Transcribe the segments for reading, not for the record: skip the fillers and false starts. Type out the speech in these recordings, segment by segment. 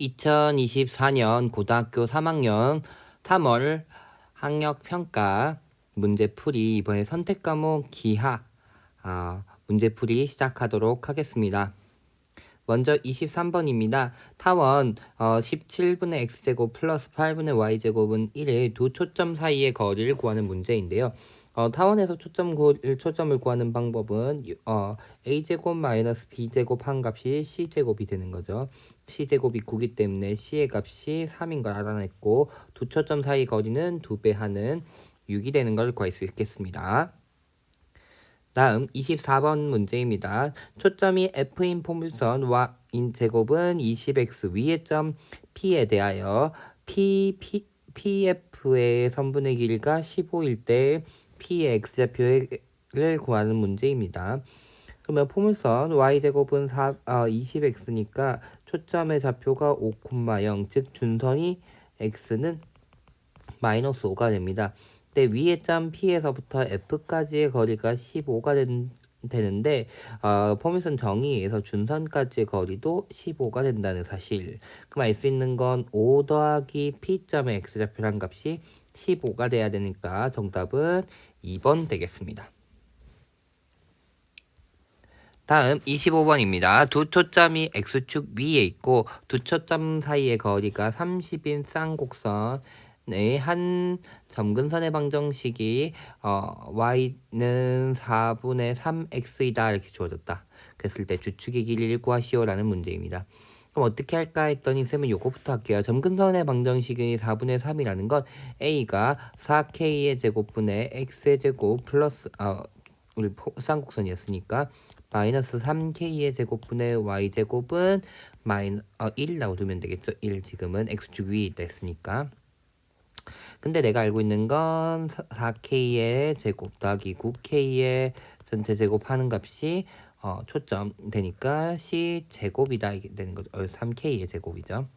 2024년 고등학교 3학년 3월 학력평가 문제풀이 이번에 선택과목 기하 문제풀이 시작하도록 하겠습니다. 먼저 23번입니다. 타원 17분의 x제곱 플러스 8분의 y제곱은 1의 두 초점 사이의 거리를 구하는 문제인데요. 타원에서 초점을 구하는 방법은 a제곱 마이너스 b제곱 한 값이 c제곱이 되는 거죠. c제곱이 9기 때문에 c의 값이 3인 걸 알아냈고 두 초점 사이 거리는 2배 하는 6이 되는 걸 구할 수 있겠습니다. 다음 24번 문제입니다. 초점이 F인 포물선 Y인 제곱은 20x 위의 점 P에 대하여 PF의 선분의 길이가 15일 때 P의 X좌표를 구하는 문제입니다. 그러면 포물선 Y제곱은 20x니까 초점의 좌표가 5,0, 즉 준선이 X는 마이너스 5가 됩니다. 근데 위의 점 P에서부터 F까지의 거리가 15가 되는데 포물선 정의에서 준선까지의 거리도 15가 된다는 사실. 그럼 알 수 있는 건 5 더하기 P점의 X좌표란 값이 15가 돼야 되니까 정답은 2번 되겠습니다. 다음 25번입니다. 두 초점이 X축 위에 있고 두 초점 사이의 거리가 30인 쌍곡선의 한 점근선의 방정식이 y는 4분의 3x이다 이렇게 주어졌다. 그랬을 때 주축의 길이를 구하시오라는 문제입니다. 그럼 어떻게 할까 했더니 쌤은 요거부터 할게요. 점근선의 방정식이 4분의 3이라는 건 a가 4k의 제곱분의 x의 제곱 플러스 우리 쌍곡선이었으니까 마이너스 3k의 제곱분의 y제곱은 1이라고 두면 되겠죠. 1 지금은 x축 위에 있다 했으니까. 근데 내가 알고 있는 건 4k의 제곱 더하기 9k의 전체 제곱하는 값이 초점 되니까 c 제곱이다 이게 되는 거죠. 3k의 제곱이죠.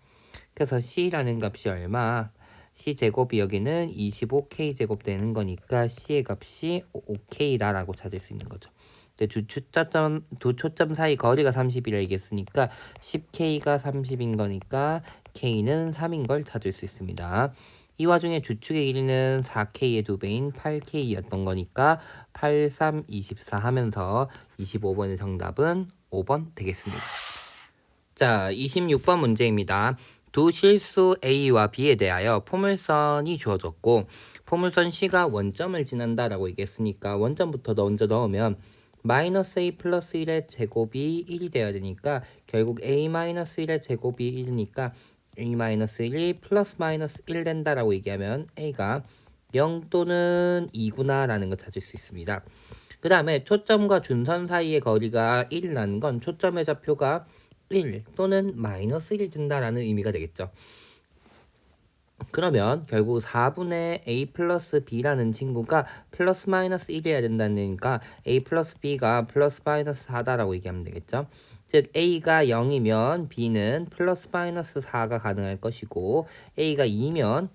그래서 c라는 값이 얼마? c 제곱이 여기는 25k 제곱 되는 거니까 c의 값이 5k다라고 찾을 수 있는 거죠. 두 초점 사이 거리가 30이라 얘기했으니까 10k가 30인 거니까 k는 3인 걸 찾을 수 있습니다. 이 와중에 주축의 길이는 4k의 2배인 8k였던 거니까 8, 3, 24 하면서 25번의 정답은 5번 되겠습니다. 자, 26번 문제입니다. 두 실수 A와 B에 대하여 포물선이 주어졌고 포물선 C가 원점을 지난다라고 얘기했으니까 원점부터 먼저 넣으면 마이너스 A 플러스 1의 제곱이 1이 되어야 되니까 결국 A 마이너스 1의 제곱이 1이니까 A 마이너스 1이 플러스 마이너스 1 된다라고 얘기하면 A가 0 또는 2구나 라는 걸 찾을 수 있습니다. 그 다음에 초점과 준선 사이의 거리가 1이라는 건 초점의 좌표가 1 또는 마이너스 1이 된다라는 의미가 되겠죠. 그러면 결국 4분의 a 플러스 b라는 친구가 플러스 마이너스 1이어야 된다니까 a 플러스 b가 플러스 마이너스 4다라고 얘기하면 되겠죠. 즉 a가 0이면 b는 플러스 마이너스 4가 가능할 것이고 a가 2면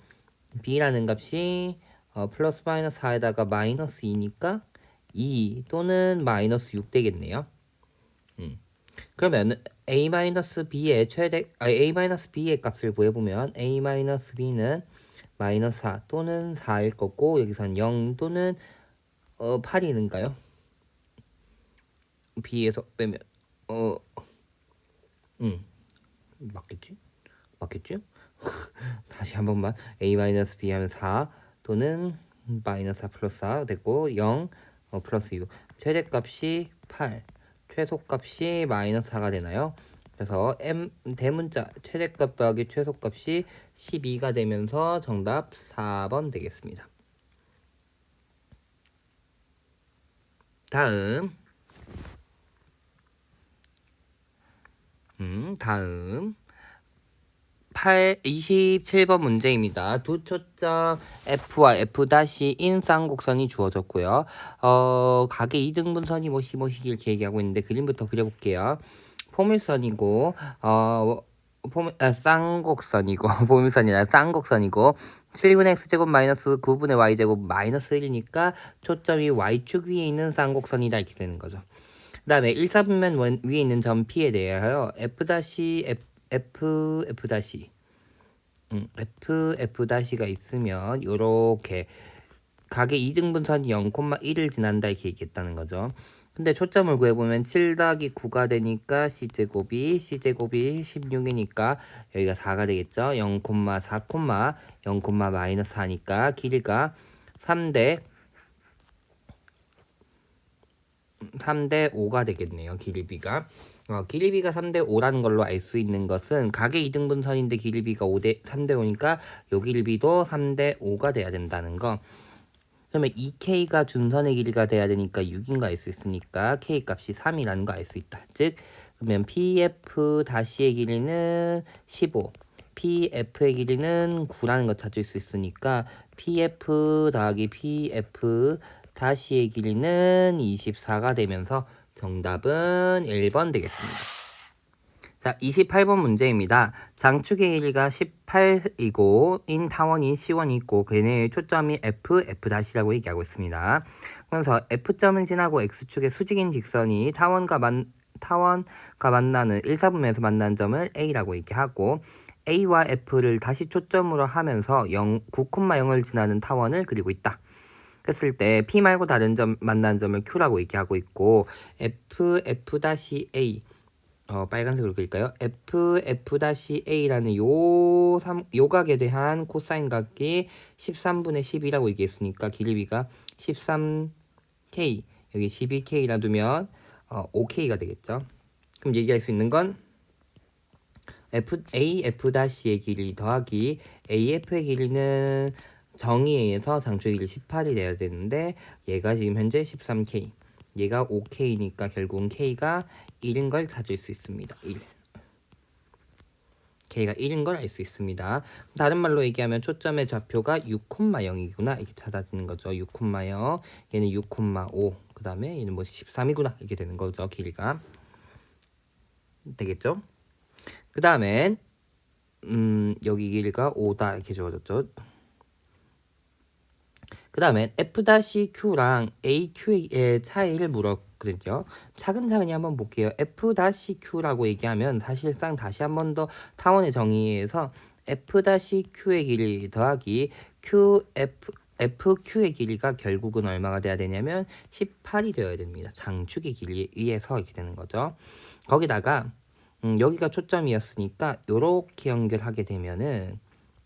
b라는 값이 플러스 마이너스 4에다가 마이너스 2니까 2 또는 마이너스 6 되겠네요. 그러면 a-b의 a-b의 값을 구해보면 a-b는 마이너스 4 또는 4일 거고 여기선 0 또는 8이는가요? b에서 빼면 맞겠지? 다시 한 번만 a-b 하면 4 또는 마이너스 4 플러스 4 됐고 0 플러스 6 최대값이 8 최소값이 마이너스 4가 되나요? 그래서 대문자 최대값 더하기 최소값이 12가 되면서 정답 4번 되겠습니다. 다음 27번 문제입니다. 두 초점 F와 F'인 쌍곡선이 주어졌고요. 각의 2등분선이 뭐시길 얘기하고 있는데 그림부터 그려볼게요. 포물선이고 쌍곡선이고 포물선이 아니라 쌍곡선이고 7분의 x제곱 마이너스 9분의 y제곱 마이너스 1이니까 초점이 y축 위에 있는 쌍곡선이다 이렇게 되는 거죠. 그 다음에 1, 4분면 위에 있는 점 P에 대하여 F 다시 F 다시가 있으면 요렇게 각의 이등분선이 0,1을 지난다 이렇게 얘기했다는 거죠. 근데 초점을 구해보면 7 더하기 9가 되니까 C제곱이 16이니까 여기가 4가 되겠죠. 0,4, 0, 마이너스 4니까 길이가 3대 5가 되겠네요. 길이비가. 길이비가 3대 5라는 걸로 알 수 있는 것은 각의 이등분선인데 길이비가 3대 5니까 요 길이비도 3대 5가 돼야 된다는 거. 그러면 2K가 준선의 길이가 돼야 되니까 6인 거 알 수 있으니까 K 값이 3이라는 거 알 수 있다. 즉 그러면 PF-의 길이는 15, PF의 길이는 9라는 거 찾을 수 있으니까 PF 더하기 PF-의 길이는 24가 되면서 정답은 1번 되겠습니다. 자, 28번 문제입니다. 장축의 길이가 18이고 인 타원인 C1이 있고 그네의 초점이 F'라고 얘기하고 있습니다. 그래서 F점을 지나고 X축의 수직인 직선이 타원과 만나는 1사분면에서 만나는 점을 A라고 얘기하고 A와 F를 다시 초점으로 하면서 9,0을 지나는 타원을 그리고 있다. 했을 때 P 말고 다른 점 만나는 점을 Q라고 얘기하고 있고 F-A 빨간색으로 그릴까요? F-A라는 요 각에 대한 코사인 각이 13분의 10이라고 얘기했으니까 길이비가 13K, 여기 12K라 두면 5K가 되겠죠. 그럼 얘기할 수 있는 건 AF'의 길이 더하기 AF의 길이는 정의에 의해서 장축의 길이 18이 돼야 되는데 얘가 지금 현재 13K, 얘가 5K니까 결국은 K가 1인 걸 찾을 수 있습니다. 1. K가 1인 걸 알 수 있습니다. 다른 말로 얘기하면 초점의 좌표가 6,0이구나 이렇게 찾아지는 거죠. 6,0, 얘는 6,5, 그 다음에 얘는 뭐 13이구나 이렇게 되는 거죠. 길이가 되겠죠. 그 다음엔 여기 길이가 5다 이렇게 주어졌죠. 그 다음에 F-Q랑 AQ의 차이를 물었거든요. 차근차근히 한번 볼게요. F-Q라고 얘기하면 사실상 다시 한 번 더 타원의 정의에서 F-Q의 길이 더하기 FQ의 길이가 결국은 얼마가 돼야 되냐면 18이 되어야 됩니다. 장축의 길이에 의해서 이렇게 되는 거죠. 거기다가 여기가 초점이었으니까 이렇게 연결하게 되면은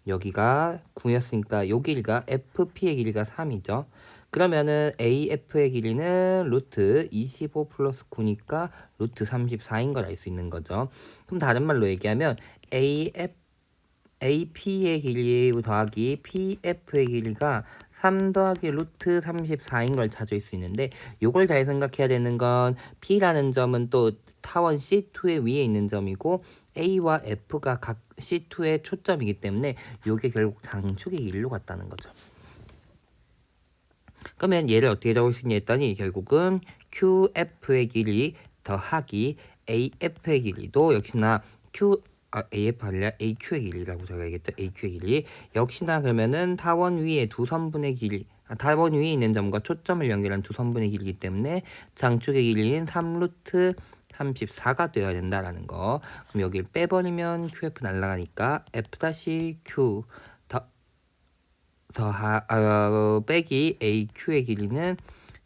여기가 9였으니까 요 길이가 FP의 길이가 3이죠. 그러면은 AF의 길이는 루트 25 플러스 9니까 루트 34인 걸 알 수 있는 거죠. 그럼 다른 말로 얘기하면 AP의 길이 더하기 PF의 길이가 3 더하기 루트 34인 걸 찾을 수 있는데 요걸 잘 생각해야 되는 건 P라는 점은 또 타원 C2의 위에 있는 점이고 A와 F가 각 C2의 초점이기 때문에 요게 결국 장축의 길이로 같다는 거죠. 그러면 얘를 어떻게 적을 수 있냐 했더니 결국은 QF의 길이 더하기 AF의 길이도 역시나 AF 아니라 AQ의 길이라고 적어야겠죠. AQ의 길이. 역시나 그러면은 타원 위에 두 선분의 길이, 타원 위에 있는 점과 초점을 연결한 두 선분의 길이기 때문에 장축의 길이인 3루트 34가 되어야 된다라는 거. 그럼 여기를 빼버리면 QF 날라가니까 F-Q 빼기 AQ의 길이는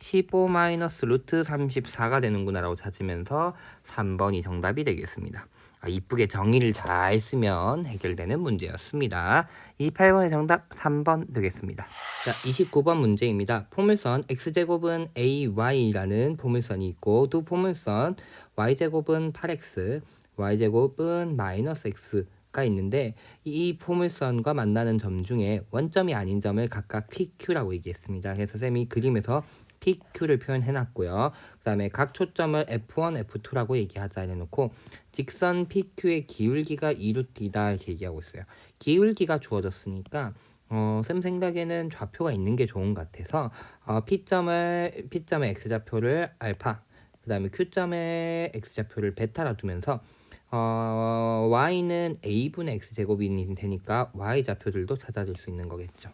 15 마이너스 루트 34가 되는구나 라고 찾으면서 3번이 정답이 되겠습니다. 이쁘게 정의를 잘 쓰면 해결되는 문제였습니다. 28번의 정답 3번 되겠습니다. 자, 29번 문제입니다. 포물선 x제곱은 ay라는 포물선이 있고 두 포물선 y제곱은 8x, y제곱은 마이너스 x가 있는데 이 포물선과 만나는 점 중에 원점이 아닌 점을 각각 PQ라고 얘기했습니다. 그래서 쌤이 그림에서 PQ를 표현해놨고요. 그 다음에 각 초점을 F1, F2라고 얘기하자 해놓고 직선 PQ의 기울기가 2루트이다 이렇게 얘기하고 있어요. 기울기가 주어졌으니까 쌤 생각에는 좌표가 있는 게 좋은 것 같아서 P점의 X좌표를 알파, 그 다음에 Q점의 X좌표를 베타라 두면서 Y는 A분의 X제곱이 되니까 Y좌표들도 찾아줄 수 있는 거겠죠.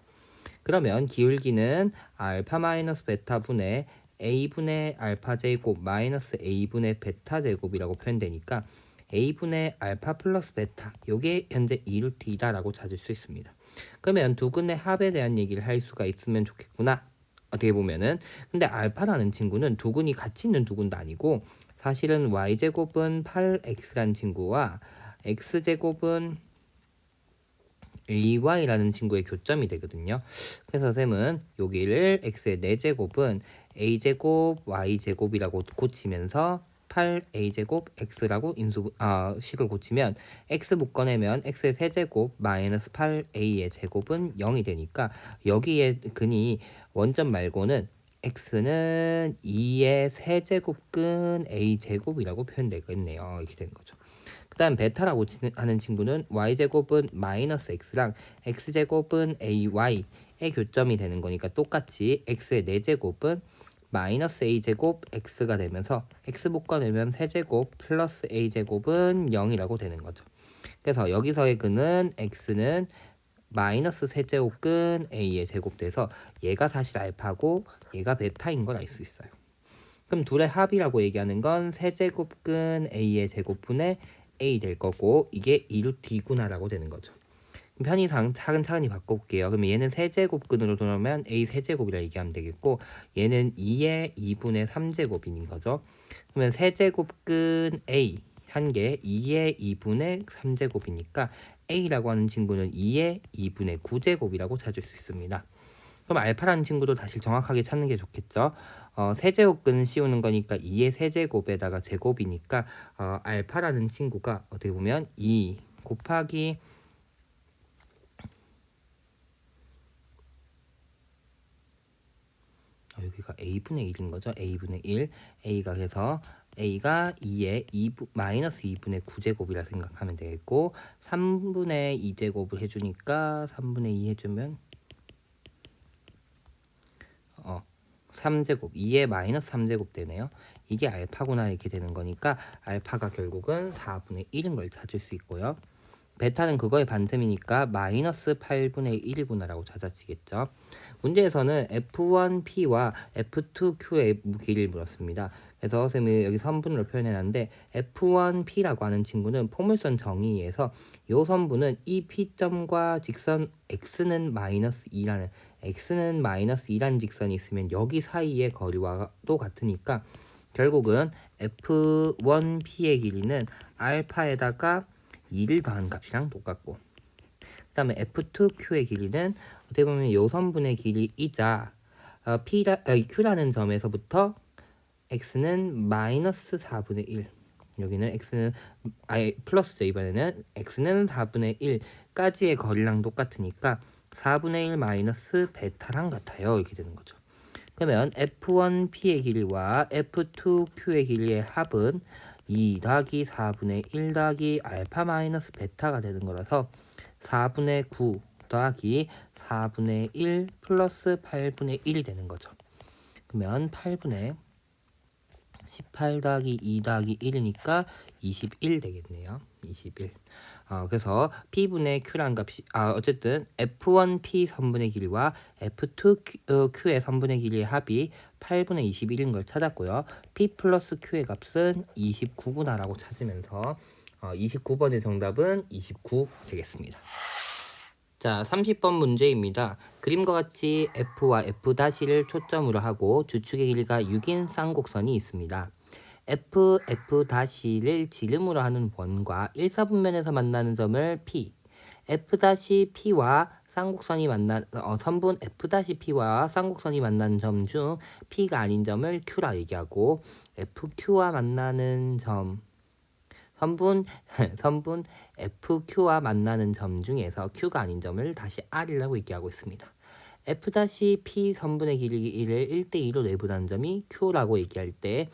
그러면 기울기는 알파 마이너스 베타 분의 A분의 알파 제곱 마이너스 A분의 베타 제곱이라고 표현되니까 a분의 알파 플러스 베타 요게 현재 2루트2다 라고 찾을 수 있습니다. 그러면 두근의 합에 대한 얘기를 할 수가 있으면 좋겠구나. 어떻게 보면은 근데 알파라는 친구는 두근이 같이 있는 두근도 아니고 사실은 y제곱은 8x라는 친구와 x제곱은 2y라는 친구의 교점이 되거든요. 그래서 쌤은 여기를 x의 4제곱은 a제곱 y제곱이라고 고치면서 8a제곱 x라고 식을 고치면 x 묶어내면 x의 세제곱 마이너스 8a의 제곱은 0이 되니까 여기에 근이 원점 말고는 x는 2의 세제곱근 a제곱이라고 표현되겠네요. 이렇게 되는 거죠. 그 다음 베타라고 하는 친구는 y제곱은 마이너스 x랑 x제곱은 ay의 교점이 되는 거니까 똑같이 x의 4제곱은 마이너스 a제곱 x가 되면서 x 묶어내면 세제곱 플러스 a제곱은 0이라고 되는 거죠. 그래서 여기서의 근은 x는 마이너스 세제곱근 a의 제곱돼서 얘가 사실 알파고 얘가 베타인 걸 알 수 있어요. 그럼 둘의 합이라고 얘기하는 건 세제곱근 a의 제곱분의 a 될 거고 이게 2루트2구나 라고 되는 거죠. 편의상 차근차근히 바꿔볼게요. 그러면 얘는 세제곱근으로 돌아오면 a 세제곱이라 얘기하면 되겠고 얘는 2의 2분의 3제곱인 거죠. 그러면 세제곱근 a 한 개 2의 2분의 3제곱이니까 a라고 하는 친구는 2의 2분의 9제곱이라고 찾을 수 있습니다. 그럼 알파라는 친구도 다시 정확하게 찾는 게 좋겠죠. 세제곱근은 씌우는 거니까 2의 세제곱에다가 제곱이니까 알파라는 친구가 어떻게 보면 2 곱하기 여기가 a분의 1인 거죠. a분의 1 a가 그래서 a가 2의 마이너스 2분의 9제곱이라 생각하면 되겠고 3분의 2제곱을 해주니까 3분의 2 해주면 3제곱 2의 마이너스 3제곱 되네요. 이게 알파구나 이렇게 되는 거니까 알파가 결국은 4분의 1인 걸 찾을 수 있고요. 베타는 그거의 반틈이니까 마이너스 8분의 1이구나 라고 찾아지겠죠. 문제에서는 F1P와 F2Q의 무게를 물었습니다. 그래서 선생님이 여기 선분으로 표현해놨는데 F1P라고 하는 친구는 포물선 정의에서 이 선분은 이 P점과 직선 X는 마이너스 2라는 직선이 있으면 여기 사이의 거리와도 같으니까 결국은 F1P의 길이는 알파에다가 2를 더한 값이랑 똑같고 그 다음에 F2Q의 길이는 어떻게 보면 요 선분의 길이이자 Q라는 점에서부터 X는 마이너스 4분의 1 여기는 X는 플러스죠. 이번에는 X는 4분의 1까지의 거리랑 똑같으니까 4분의 1 마이너스 베타랑 같아요. 이렇게 되는 거죠. 그러면 F1P의 길이와 F2Q의 길이의 합은 2 더하기 4분의 1 더하기 알파 마이너스 베타가 되는 거라서 4분의 9 더하기 4분의 1 플러스 8분의 1이 되는 거죠. 그러면 8분의 18 더하기 2 더하기 1이니까 21 되겠네요. 21. 그래서 P분의 Q란 값이 어쨌든 F1P 선분의 길이와 F2Q의 선분의 길이의 합이 8분의 21인 걸 찾았고요. P 플러스 Q의 값은 29구나 라고 찾으면서 29번의 정답은 29 되겠습니다. 자, 30번 문제입니다. 그림과 같이 F와 F'를 초점으로 하고 주축의 길이가 6인 쌍곡선이 있습니다. F'를 지름으로 하는 원과 1사분면에서 만나는 점을 P, F'P와 쌍곡선이 선분 F'P와 쌍곡선이 만나는 점 중 P가 아닌 점을 Q라 얘기하고 FQ와 만나는 점 선분 FQ와 만나는 점 중에서 Q가 아닌 점을 다시 R이라고 얘기하고 있습니다. F-P 선분의 길이를 1대2로 내분하는 점이 Q라고 얘기할 때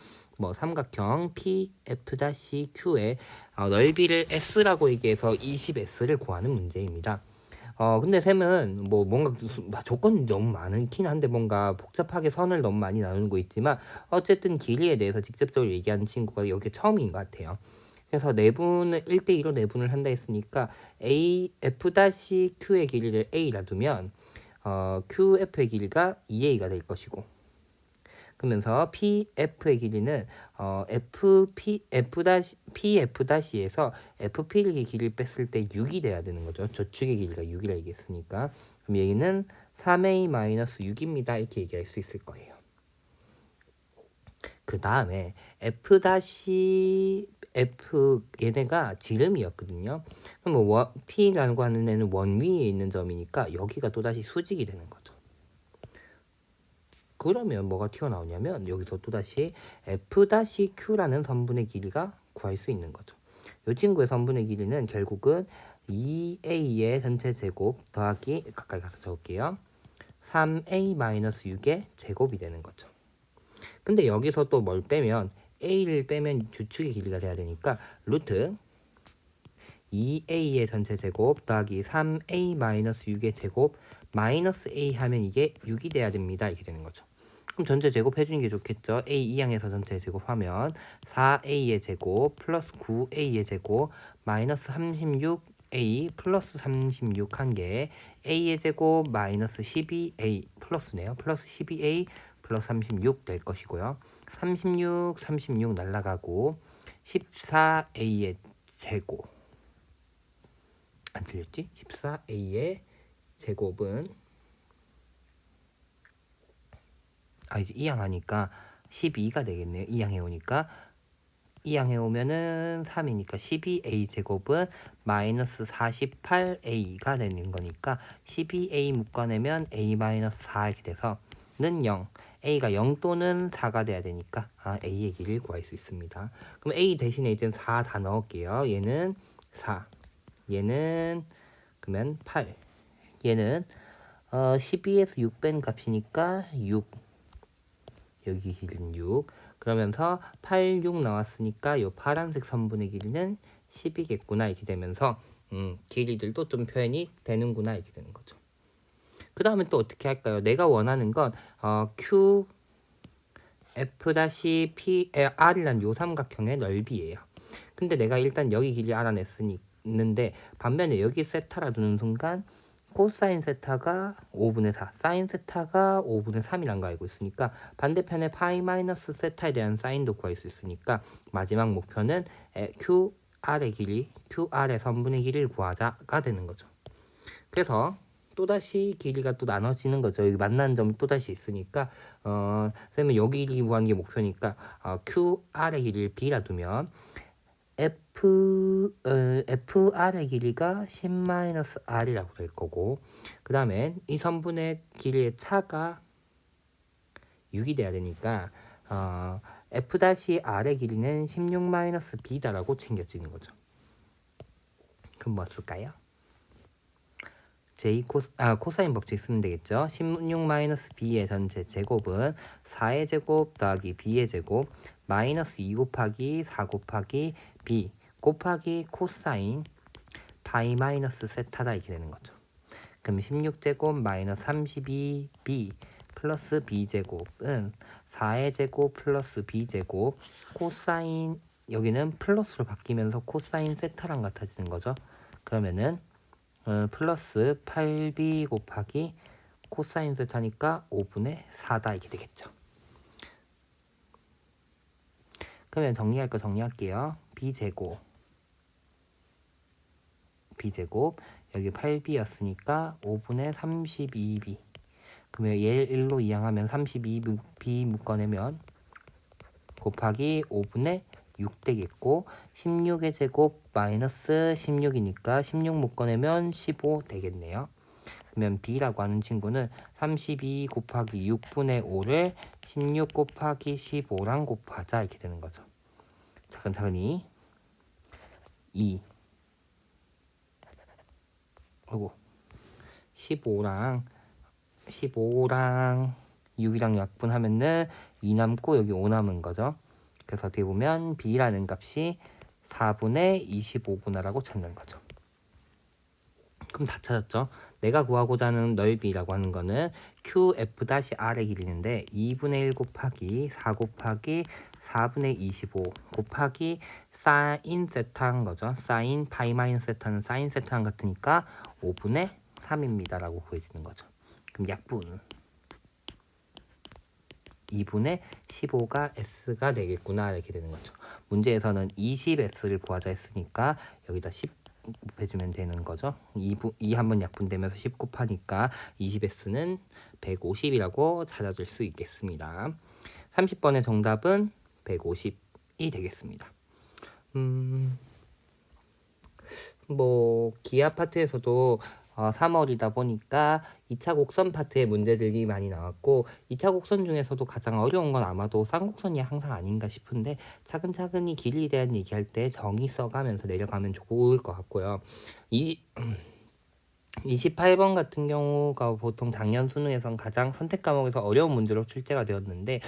삼각형 P, F-Q의 넓이를 S라고 얘기해서 20S를 구하는 문제입니다. 근데 쌤은 뭔가 조건이 너무 많긴 한데 뭔가 복잡하게 선을 너무 많이 나누는 거 있지만 어쨌든 길이에 대해서 직접적으로 얘기하는 친구가 여기 처음인 것 같아요. 그래서 내분을 1대2로 내분을 한다 했으니까 F-Q의 길이를 A라 두면 QF의 길이가 2A가 될 것이고 그러면서 PF의 길이는 PF-에서 FP의 길이를 뺐을 때 6이 돼야 되는 거죠. 저축의 길이가 6이라 얘기했으니까. 그럼 얘는 3A-6입니다. 이렇게 얘기할 수 있을 거예요. 그 다음에 F 얘네가 지름이었거든요. 그럼 뭐 P라고 하는 애는 원 위에 있는 점이니까 여기가 또다시 수직이 되는 거죠. 그러면 뭐가 튀어나오냐면 여기서 또다시 F-Q라는 선분의 길이가 구할 수 있는 거죠. 이 친구의 선분의 길이는 결국은 2A의 전체 제곱 더하기 가까이 가서 적을게요. 3A-6의 제곱이 되는 거죠. 근데 여기서 또 뭘 빼면 A를 빼면 주축의 길이가 돼야 되니까 루트 2A의 전체 제곱 더하기 3A-6의 제곱 마이너스 A 하면 이게 6이 돼야 됩니다. 이렇게 되는 거죠. 그럼 전체 제곱 해주는 게 좋겠죠. A 2항에서 전체 제곱하면 4A의 제곱 플러스 9A의 제곱 마이너스 36A 플러스 36 한 개 A의 제곱 마이너스 12A 플러스네요. 플러스 12A 플러스 36 될 것이고요. 36 날라가고 14A의 제곱 안 틀렸지? 14A의 제곱은 이제 2항 하니까 12가 되겠네요. 2항 해오니까 2항 해오면은 3이니까 12A 제곱은 마이너스 48A가 되는 거니까 12A 묶어내면 A 마이너스 4 이렇게 돼서 는 0 A가 0 또는 4가 돼야 되니까 A의 길이를 구할 수 있습니다. 그럼 A 대신에 이제 4 다 넣을게요. 얘는 4 얘는 그러면 8 얘는 12에서 6 뺀 값이니까 6 여기 길이는 6 그러면서 8, 6 나왔으니까 요 파란색 선분의 길이는 10이겠구나 이렇게 되면서 길이들도 좀 표현이 되는구나 이렇게 되는 거죠. 그 다음에 또 어떻게 할까요? 내가 원하는 건 Q F-P R이란 요 삼각형의 넓이에요. 근데 내가 일단 여기 길이 알아냈는데 반면에 여기 세타라 두는 순간 코사인 세타가 5분의 4, 사인 세타가 5분의 3이란 거 알고 있으니까 반대편에 파이 마이너스 세타에 대한 사인도 구할 수 있으니까 마지막 목표는 QR의 길이, QR의 선분의 길이를 구하자가 되는 거죠. 그래서 또다시 길이가 또 나눠지는 거죠. 여기 만나는 점이 또다시 있으니까 쌤은 여기 길이 구하는 게 목표니까 QR의 길이를 B라 두면 FR의 길이가 10-R이라고 될 거고 그 다음에 이 선분의 길이의 차가 6이 돼야 되니까 F-R의 길이는 16-B다라고 챙겨지는 거죠. 그럼 뭐 쓸까요? 코사인 법칙 쓰면 되겠죠. 16-B의 전체 제곱은 4의 제곱 더하기 B의 제곱 마이너스 2 곱하기 4 곱하기 B 곱하기 코사인 파이 마이너스 세타다 이렇게 되는 거죠. 그럼 16제곱 마이너스 32B 플러스 B제곱은 4의 제곱 플러스 B제곱 코사인 여기는 플러스로 바뀌면서 코사인 세타랑 같아지는 거죠. 그러면은 플러스 8b 곱하기 코사인 세타니까 5분의 4다 이렇게 되겠죠. 그러면 정리할 거 정리할게요. b제곱 여기 8b였으니까 5분의 32b 그러면 얘를 1로 이항하면 32b 묶어내면 곱하기 5분의 6 되겠고 16의 제곱 마이너스 16이니까 16 묶어내면 15 되겠네요. 그러면 B라고 하는 친구는 32 곱하기 6분의 5를 16 곱하기 15랑 곱하자 이렇게 되는 거죠. 차근차근히 2 그리고 15랑 6이랑 약분하면은 2 남고 여기 5 남은 거죠. 그래서 어떻게 보면 B라는 값이 4분의 25분화라고 찾는 거죠. 그럼 다 찾았죠? 내가 구하고자 하는 넓이라고 하는 거는 QF-R의 길이인데 2분의 1 곱하기 4 곱하기 4분의 25 곱하기 사인 세타인 거죠. 사인 파이 마이너스 세타는 사인 세타랑 같으니까 5분의 3입니다. 라고 구해지는 거죠. 그럼 약분 2분의 15가 S가 되겠구나 이렇게 되는 거죠. 문제에서는 20S를 구하자 했으니까 여기다 10 곱해주면 되는 거죠. 2 한번 약분되면서 10 곱하니까 20S는 150이라고 찾아줄 수 있겠습니다. 30번의 정답은 150이 되겠습니다. 뭐 기아 파트에서도 3월이다 보니까 2차 곡선 파트의 문제들이 많이 나왔고 2차 곡선 중에서도 가장 어려운 건 아마도 쌍곡선이 항상 아닌가 싶은데 차근차근히 길이에 대한 얘기할 때 정의 써가면서 내려가면 좋을 것 같고요. 28번 같은 경우가 보통 작년 수능에선 가장 선택 과목에서 어려운 문제로 출제가 되었는데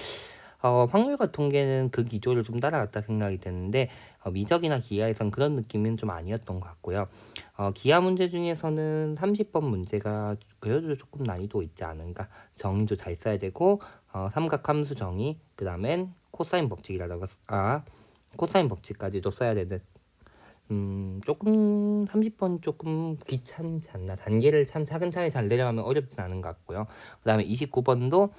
확률과 통계는 그 기조를 좀 따라갔다 생각이 드는데 미적이나 기하에선 그런 느낌은 좀 아니었던 것 같고요. 기하 문제 중에서는 30번 문제가 그래도 조금 난이도 있지 않은가. 정의도 잘 써야 되고 삼각함수 정의, 그 다음엔 코사인 법칙이라던가 코사인 법칙까지도 써야 되는 조금 30번 조금 귀찮지 않나. 단계를 참 차근차근 잘 내려가면 어렵진 않은 것 같고요. 그 다음에 29번도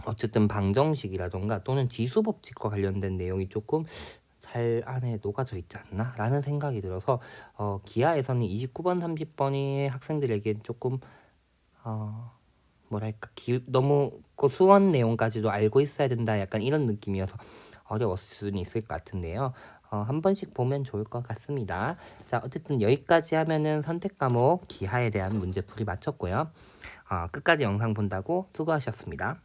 어쨌든 방정식이라던가 또는 지수법칙과 관련된 내용이 조금 잘 안에 녹아져 있지 않나 라는 생각이 들어서 기하에서는 29번 30번이 학생들에게 조금 뭐랄까 너무 그 수원 내용까지도 알고 있어야 된다 약간 이런 느낌이어서 어려웠을 수는 있을 것 같은데요. 한 번씩 보면 좋을 것 같습니다. 자, 어쨌든 여기까지 하면은 선택 과목 기하에 대한 문제풀이 마쳤고요. 끝까지 영상 본다고 수고하셨습니다.